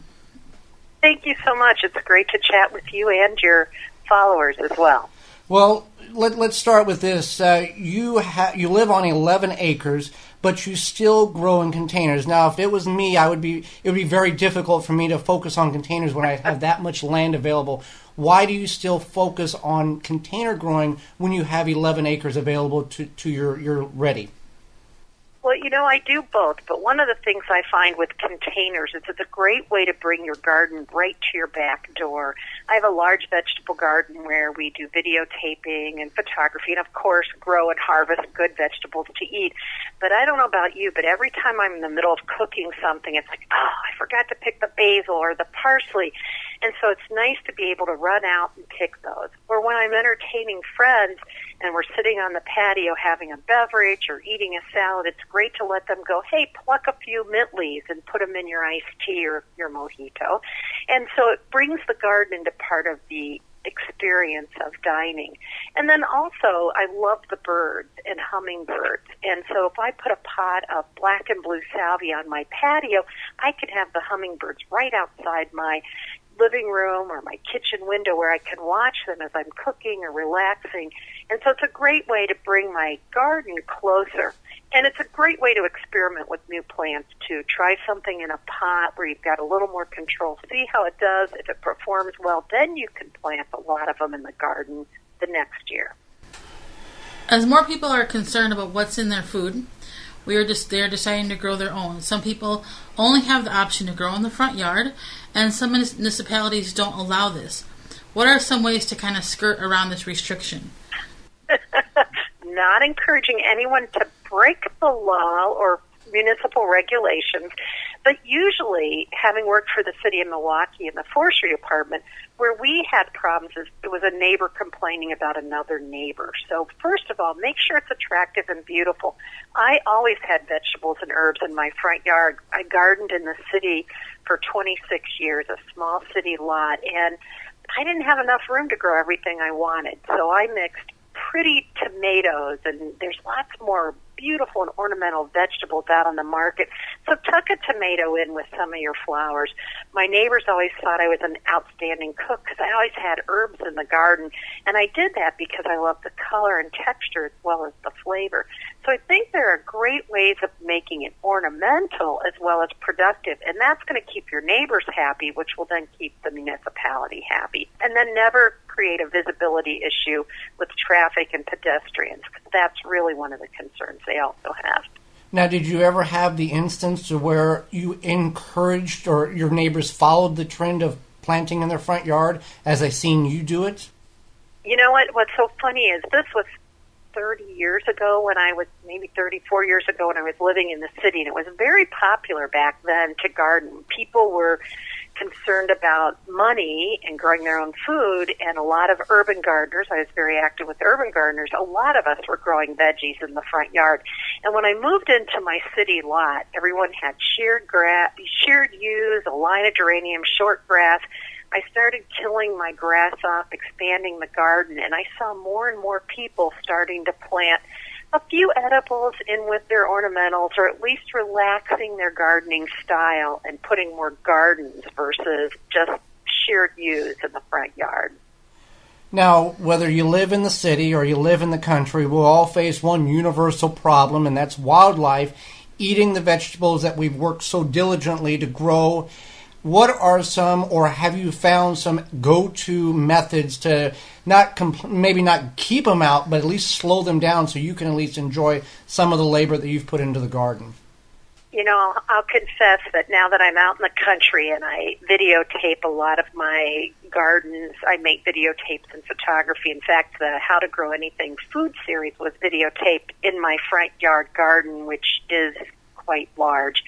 Thank you so much. It's great to chat with you and your followers as well. Well, let's start with this. You live on 11 acres, but you still grow in containers. Now, if it was me, it would be very difficult for me to focus on containers when I have that much land available. Why do you still focus on container growing when you have 11 acres available to your ready? Well, I do both, but one of the things I find with containers is it's a great way to bring your garden right to your back door. I have a large vegetable garden where we do videotaping and photography and, of course, grow and harvest good vegetables to eat. But I don't know about you, but every time I'm in the middle of cooking something, it's like, I forgot to pick the basil or the parsley. And so it's nice to be able to run out and pick those. Or when I'm entertaining friends and we're sitting on the patio having a beverage or eating a salad, it's great to let them go, hey, pluck a few mint leaves and put them in your iced tea or your mojito. And so it brings the garden into part of the experience of dining. And then also, I love the birds and hummingbirds. And so if I put a pot of black and blue salvia on my patio, I could have the hummingbirds right outside my living room or my kitchen window where I can watch them as I'm cooking or relaxing. And so it's a great way to bring my garden closer. And it's a great way to experiment with new plants, too. Try something in a pot where you've got a little more control. See how it does. If it performs well, then you can plant a lot of them in the garden the next year. As more people are concerned about what's in their food, they're deciding to grow their own. Some people only have the option to grow in the front yard, and some municipalities don't allow this. What are some ways to kind of skirt around this restriction? Not encouraging anyone to break the law or municipal regulations. But usually, having worked for the city of Milwaukee in the forestry department, where we had problems is it was a neighbor complaining about another neighbor. So first of all, make sure it's attractive and beautiful. I always had vegetables and herbs in my front yard. I gardened in the city for 26 years, a small city lot, and I didn't have enough room to grow everything I wanted. So I mixed pretty tomatoes, and there's lots more beautiful and ornamental vegetables out on the market. So tuck a tomato in with some of your flowers. My neighbors always thought I was an outstanding cook because I always had herbs in the garden, and I did that because I love the color and texture as well as the flavor. So I think there are great ways of making it ornamental as well as productive, and that's going to keep your neighbors happy, which will then keep the municipality happy. And then never create a visibility issue with traffic and pedestrians, because that's really one of the concerns they also have. Now, did you ever have the instance where you encouraged or your neighbors followed the trend of planting in their front yard as they seen you do it? You know what? What's so funny is this was 30 years ago when I was, maybe 34 years ago when I was living in the city, and it was very popular back then to garden. People were concerned about money and growing their own food, and a lot of urban gardeners, I was very active with urban gardeners, a lot of us were growing veggies in the front yard. And when I moved into my city lot, everyone had sheared yews, a line of geranium, short grass. I started killing my grass off, expanding the garden, and I saw more and more people starting to plant a few edibles in with their ornamentals, or at least relaxing their gardening style and putting more gardens versus just sheared yews in the front yard. Now, whether you live in the city or you live in the country, we'll all face one universal problem, and that's wildlife eating the vegetables that we've worked so diligently to grow. What are some, or have you found some go-to methods to maybe not keep them out, but at least slow them down so you can at least enjoy some of the labor that you've put into the garden? You know, I'll confess that now that I'm out in the country and I videotape a lot of my gardens, I make videotapes and photography. In fact, the How to Grow Anything food series was videotaped in my front yard garden, which is quite large.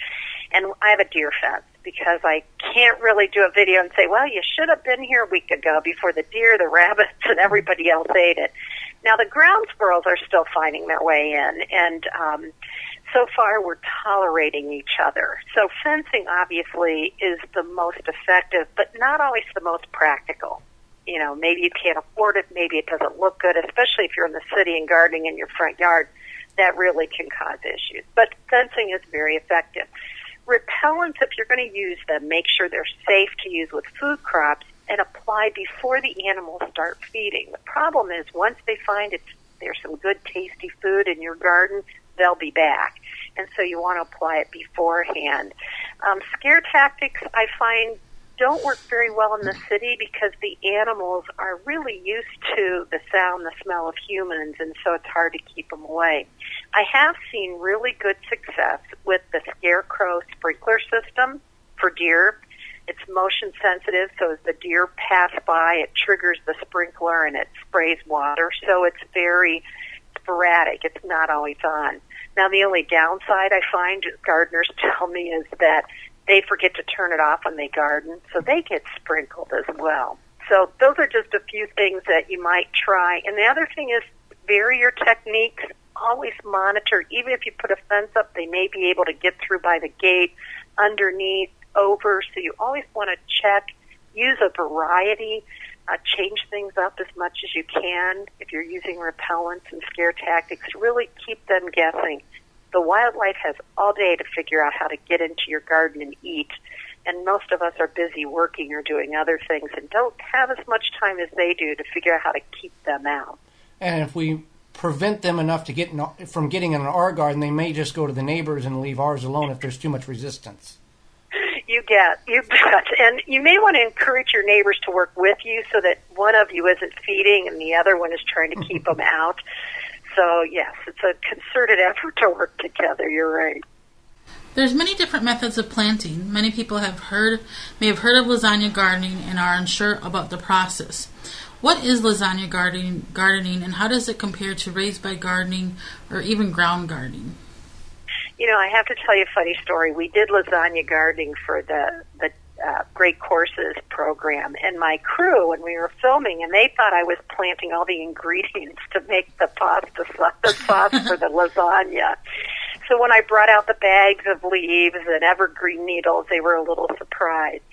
And I have a deer fence, because I can't really do a video and say, well, you should have been here a week ago before the deer, the rabbits, and everybody else ate it. Now, the ground squirrels are still finding their way in, and so far we're tolerating each other. So fencing, obviously, is the most effective, but not always the most practical. You know, maybe you can't afford it, maybe it doesn't look good, especially if you're in the city and gardening in your front yard. That really can cause issues. But fencing is very effective. Repellents, if you're going to use them, make sure they're safe to use with food crops and apply before the animals start feeding. The problem is once they find there's some good, tasty food in your garden, they'll be back. And so you want to apply it beforehand. Scare tactics, I find, don't work very well in the city because the animals are really used to the sound, the smell of humans, and so it's hard to keep them away. I have seen really good success with the Scarecrow sprinkler system for deer. It's motion sensitive, so as the deer pass by, it triggers the sprinkler and it sprays water, so it's very sporadic. It's not always on. Now, the only downside I find gardeners tell me is that they forget to turn it off when they garden, so they get sprinkled as well. So those are just a few things that you might try. And the other thing is vary your techniques. Always monitor. Even if you put a fence up, they may be able to get through by the gate, underneath, over. So you always want to check. Use a variety. Change things up as much as you can. If you're using repellents and scare tactics, really keep them guessing. The wildlife has all day to figure out how to get into your garden and eat, and most of us are busy working or doing other things and don't have as much time as they do to figure out how to keep them out. And if we prevent them enough to get from getting in our garden, they may just go to the neighbors and leave ours alone if there's too much resistance. You bet. And you may want to encourage your neighbors to work with you so that one of you isn't feeding and the other one is trying to keep them out. So, yes, it's a concerted effort to work together. You're right. There's many different methods of planting. Many people may have heard of lasagna gardening and are unsure about the process. What is lasagna gardening and how does it compare to raised bed gardening or even ground gardening? You know, I have to tell you a funny story. We did lasagna gardening for the Great Courses program, and my crew, when we were filming, and they thought I was planting all the ingredients to make the pasta sauce for the lasagna. So when I brought out the bags of leaves and evergreen needles, they were a little surprised.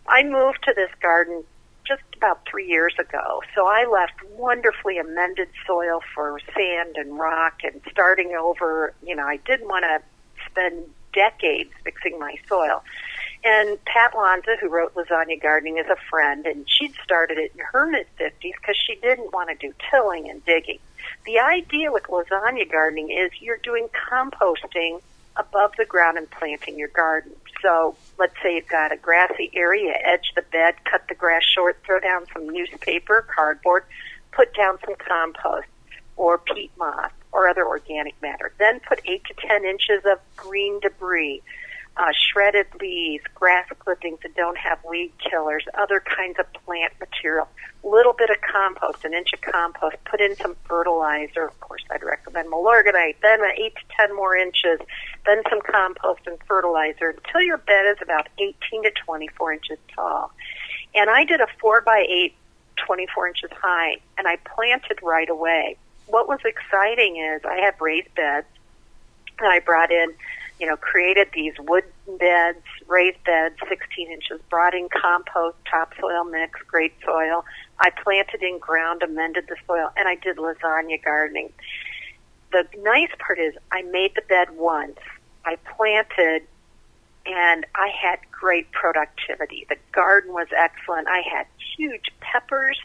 I moved to this garden just about 3 years ago, so I left wonderfully amended soil for sand and rock and starting over. You know, I didn't want to spend decades fixing my soil. And Pat Lanza, who wrote Lasagna Gardening, is a friend, and she'd started it in her mid-50s because she didn't want to do tilling and digging. The idea with lasagna gardening is you're doing composting above the ground and planting your garden. So let's say you've got a grassy area, edge the bed, cut the grass short, throw down some newspaper, cardboard, put down some compost or peat moss or other organic matter. Then put 8 to 10 inches of green debris, shredded leaves, grass clippings that don't have weed killers, other kinds of plant material, little bit of compost, an inch of compost, put in some fertilizer. Of course, I'd recommend Milorganite, then 8 to 10 more inches, then some compost and fertilizer until your bed is about 18 to 24 inches tall. And I did a 4x8, 24 inches high, and I planted right away. What was exciting is I had raised beds, and I brought in, created these wood beds, raised beds, 16 inches, brought in compost, topsoil mix, great soil. I planted in ground, amended the soil, and I did lasagna gardening. The nice part is I made the bed once, I planted, and I had great productivity. The garden was excellent. I had huge peppers,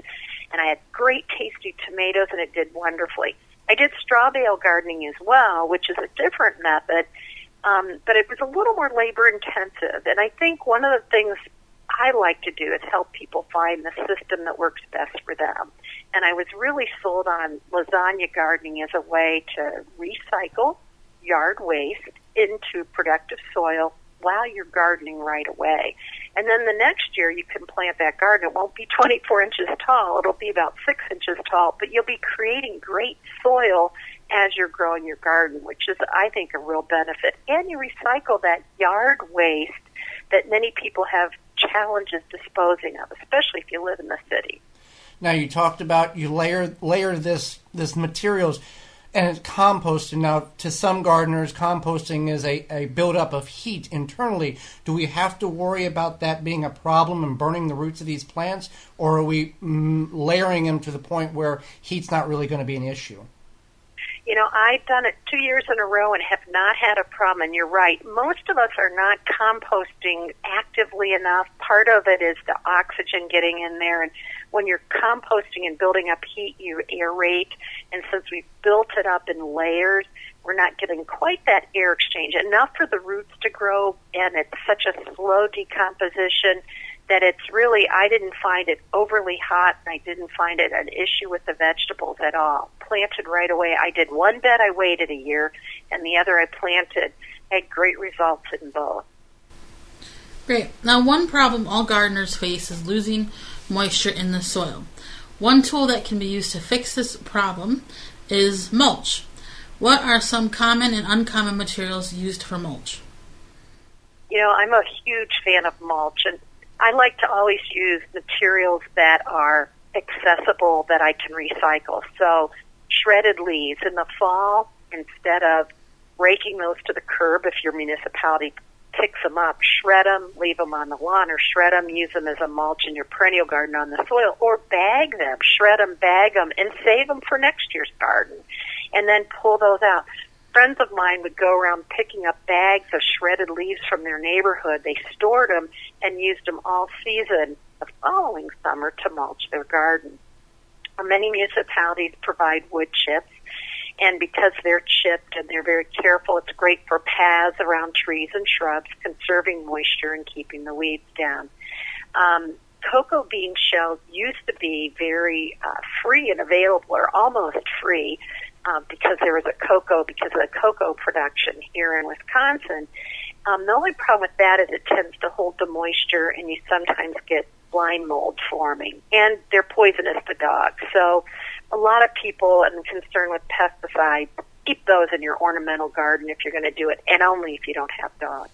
and I had great tasty tomatoes, and it did wonderfully. I did straw bale gardening as well, which is a different method, but it was a little more labor intensive. And I think one of the things I like to do is help people find the system that works best for them. And I was really sold on lasagna gardening as a way to recycle yard waste into productive soil while you're gardening right away. And then the next year you can plant that garden. It won't be 24 inches tall. It'll be about 6 inches tall, but you'll be creating great soil as you're growing your garden, which is, I think, a real benefit. And you recycle that yard waste that many people have challenges disposing of, especially if you live in the city. Now, you talked about you layer this materials, and it's composted. Now, to some gardeners, composting is a buildup of heat internally. Do we have to worry about that being a problem and burning the roots of these plants, or are we layering them to the point where heat's not really going to be an issue? I've done it 2 years in a row and have not had a problem. And you're right. Most of us are not composting actively enough. Part of it is the oxygen getting in there. And when you're composting and building up heat, you aerate. And since we've built it up in layers, we're not getting quite that air exchange. Enough for the roots to grow, and it's such a slow decomposition that it's really, I didn't find it overly hot, and I didn't find it an issue with the vegetables at all. Planted right away. I did one bed, I waited a year, and the other I planted. Had great results in both. Great. Now, one problem all gardeners face is losing moisture in the soil. One tool that can be used to fix this problem is mulch. What are some common and uncommon materials used for mulch? I'm a huge fan of mulch, and I like to always use materials that are accessible that I can recycle. So shredded leaves in the fall, instead of raking those to the curb if your municipality picks them up, shred them, leave them on the lawn, or shred them, use them as a mulch in your perennial garden on the soil, or bag them, shred them, bag them, and save them for next year's garden, and then pull those out. Friends of mine would go around picking up bags of shredded leaves from their neighborhood. They stored them and used them all season the following summer to mulch their garden. Many municipalities provide wood chips, and because they're chipped and they're very careful, it's great for paths around trees and shrubs, conserving moisture and keeping the weeds down. Cocoa bean shells used to be very free and available, or almost free, because there was because of the cocoa production here in Wisconsin. The only problem with that is it tends to hold the moisture, and you sometimes get blind mold forming, and they're poisonous to dogs. So a lot of people are concerned with pesticides keep those in your ornamental garden if you're going to do it, and only if you don't have dogs.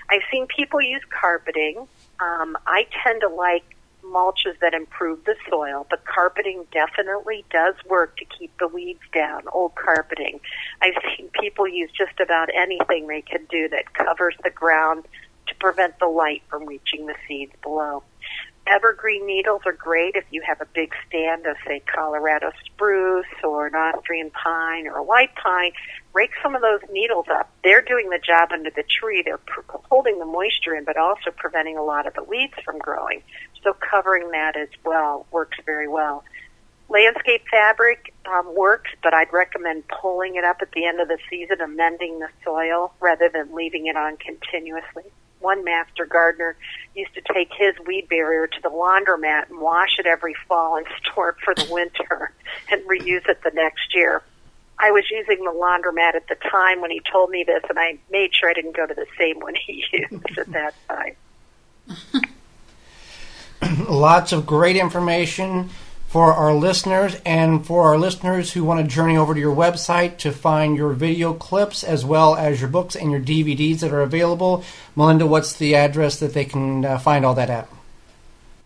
I've seen people use carpeting. I tend to like mulches that improve the soil, but carpeting definitely does work to keep the weeds down, old carpeting. I've seen people use just about anything they can do that covers the ground to prevent the light from reaching the seeds below. Evergreen needles are great if you have a big stand of, say, Colorado spruce or an Austrian pine or a white pine. Rake some of those needles up. They're doing the job under the tree. They're holding the moisture in, but also preventing a lot of the weeds from growing. So covering that as well works very well. Landscape fabric works, but I'd recommend pulling it up at the end of the season, amending the soil rather than leaving it on continuously. One master gardener used to take his weed barrier to the laundromat and wash it every fall and store it for the winter and reuse it the next year. I was using the laundromat at the time when he told me this, and I made sure I didn't go to the same one he used at that time. Lots of great information for our listeners, and for our listeners who want to journey over to your website to find your video clips as well as your books and your DVDs that are available. Melinda, what's the address that they can find all that at?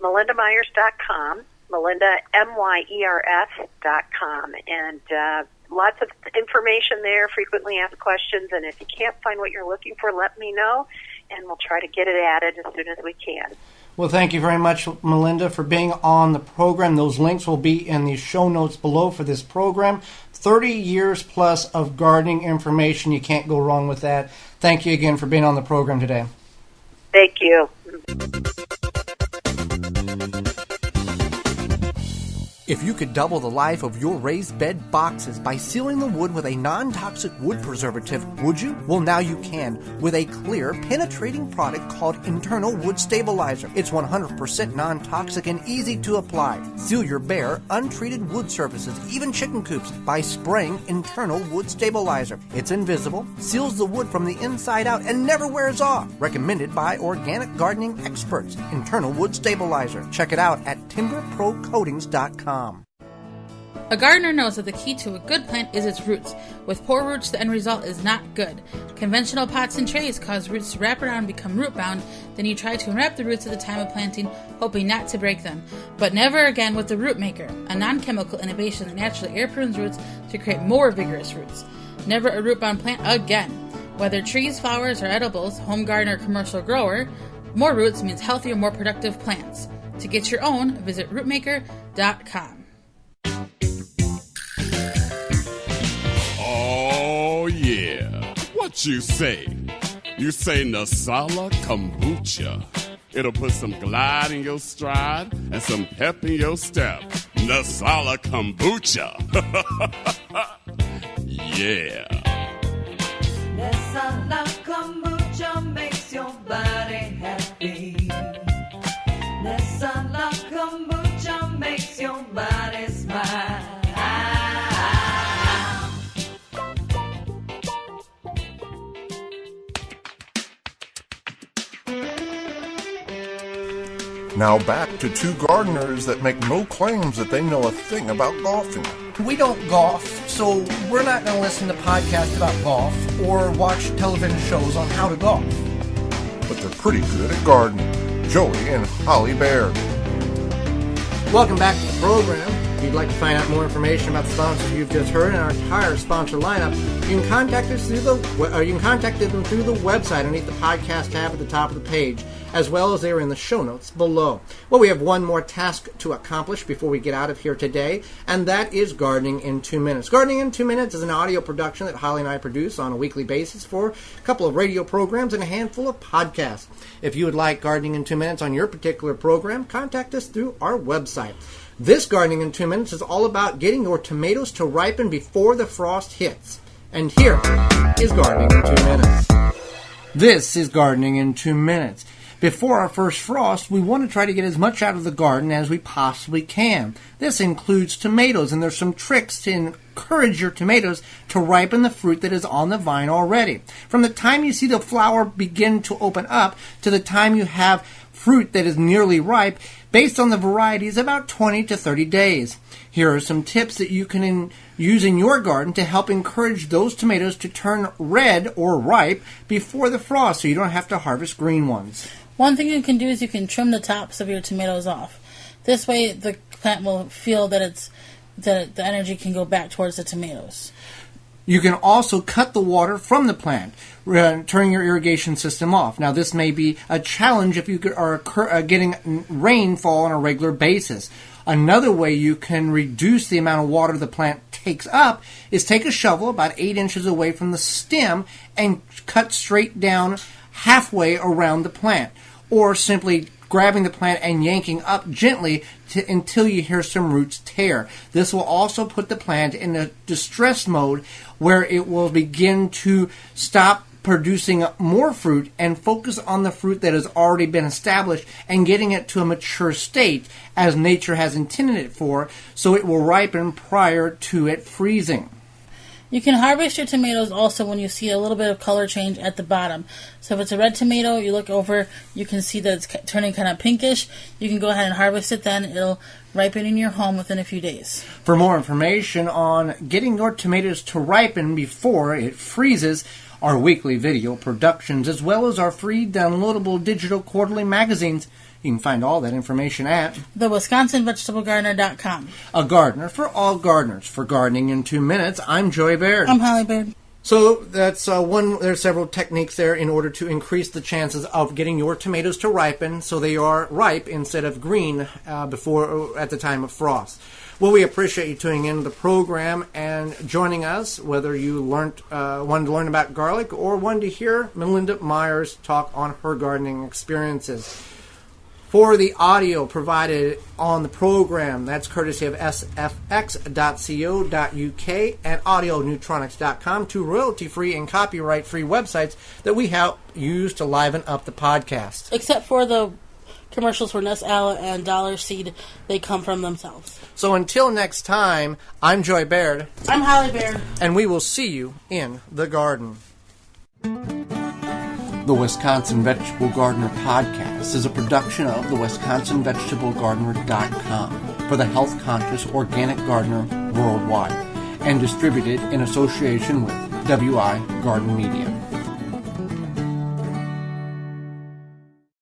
MelindaMyers.com, Melinda, MYERS.com, and lots of information there, frequently asked questions, and if you can't find what you're looking for, let me know, and we'll try to get it added as soon as we can. Well, thank you very much, Melinda, for being on the program. Those links will be in the show notes below for this program. 30 years plus of gardening information. You can't go wrong with that. Thank you again for being on the program today. Thank you. If you could double the life of your raised bed boxes by sealing the wood with a non-toxic wood preservative, would you? Well, now you can with a clear, penetrating product called Internal Wood Stabilizer. It's 100% non-toxic and easy to apply. Seal your bare, untreated wood surfaces, even chicken coops, by spraying Internal Wood Stabilizer. It's invisible, seals the wood from the inside out, and never wears off. Recommended by organic gardening experts. Internal Wood Stabilizer. Check it out at timberprocoatings.com. A gardener knows that the key to a good plant is its roots. With poor roots, the end result is not good. Conventional pots and trays cause roots to wrap around and become root-bound. Then you try to unwrap the roots at the time of planting, hoping not to break them. But never again with the Root Maker, a non-chemical innovation that naturally air prunes roots to create more vigorous roots. Never a root-bound plant again. Whether trees, flowers, or edibles, home garden or commercial grower, more roots means healthier, more productive plants. To get your own, visit rootmaker.com. Oh, yeah. What you say? You say Nasala Kombucha. It'll put some glide in your stride and some pep in your step. Nasala Kombucha. Yeah. Nasala Kombucha makes your body happy. Nasala Kombucha makes your body smile. Now back to two gardeners that make no claims that they know a thing about golfing. We don't golf, so we're not going to listen to podcasts about golf or watch television shows on how to golf. But they're pretty good at gardening. Joey and Holly Baird. Welcome back to the program. If you'd like to find out more information about the sponsors you've just heard and our entire sponsor lineup, you can contact us through them through the website underneath the podcast tab at the top of the page, as well as they are in the show notes below. Well, we have one more task to accomplish before we get out of here today, and that is Gardening in 2 Minutes. Gardening in 2 Minutes is an audio production that Holly and I produce on a weekly basis for a couple of radio programs and a handful of podcasts. If you would like Gardening in 2 Minutes on your particular program, contact us through our website. This Gardening in 2 Minutes is all about getting your tomatoes to ripen before the frost hits. And here is Gardening in 2 Minutes. This is Gardening in 2 Minutes. Before our first frost, we want to try to get as much out of the garden as we possibly can. This includes tomatoes, and there's some tricks in encourage your tomatoes to ripen the fruit that is on the vine already. From the time you see the flower begin to open up to the time you have fruit that is nearly ripe, based on the varieties, about 20 to 30 days. Here are some tips that you can use in your garden to help encourage those tomatoes to turn red or ripe before the frost, so you don't have to harvest green ones. One thing you can do is you can trim the tops of your tomatoes off. This way the plant will feel that the energy can go back towards the tomatoes. You can also cut the water from the plant, turning your irrigation system off. Now, this may be a challenge if you are getting rainfall on a regular basis. Another way you can reduce the amount of water the plant takes up is take a shovel about 8 inches away from the stem and cut straight down halfway around the plant, or simply grabbing the plant and yanking up gently until you hear some roots tear. This will also put the plant in a distress mode where it will begin to stop producing more fruit and focus on the fruit that has already been established and getting it to a mature state as nature has intended it for, so it will ripen prior to it freezing. You can harvest your tomatoes also when you see a little bit of color change at the bottom. So if it's a red tomato, you look over, you can see that it's turning kind of pinkish. You can go ahead and harvest it then. It'll ripen in your home within a few days. For more information on getting your tomatoes to ripen before it freezes, our weekly video productions, as well as our free downloadable digital quarterly magazines, you can find all that information at thewisconsinvegetablegardener.com. A gardener for all gardeners. For Gardening in 2 Minutes, I'm Joey Baird. I'm Holly Baird. So that's one. There's several techniques there in order to increase the chances of getting your tomatoes to ripen, so they are ripe instead of green at the time of frost. Well, we appreciate you tuning in to the program and joining us, whether you wanted to learn about garlic or wanted to hear Melinda Myers talk on her gardening experiences. For the audio provided on the program, that's courtesy of sfx.co.uk and audioneutronics.com, two royalty-free and copyright-free websites that we help use to liven up the podcast. Except for the commercials for Nest-Alla and Dollar Seed, they come from themselves. So until next time, I'm Joy Baird. I'm Holly Baird. And we will see you in the garden. The Wisconsin Vegetable Gardener Podcast is a production of the WisconsinVegetableGardener.com for the health-conscious organic gardener worldwide and distributed in association with WI Garden Media.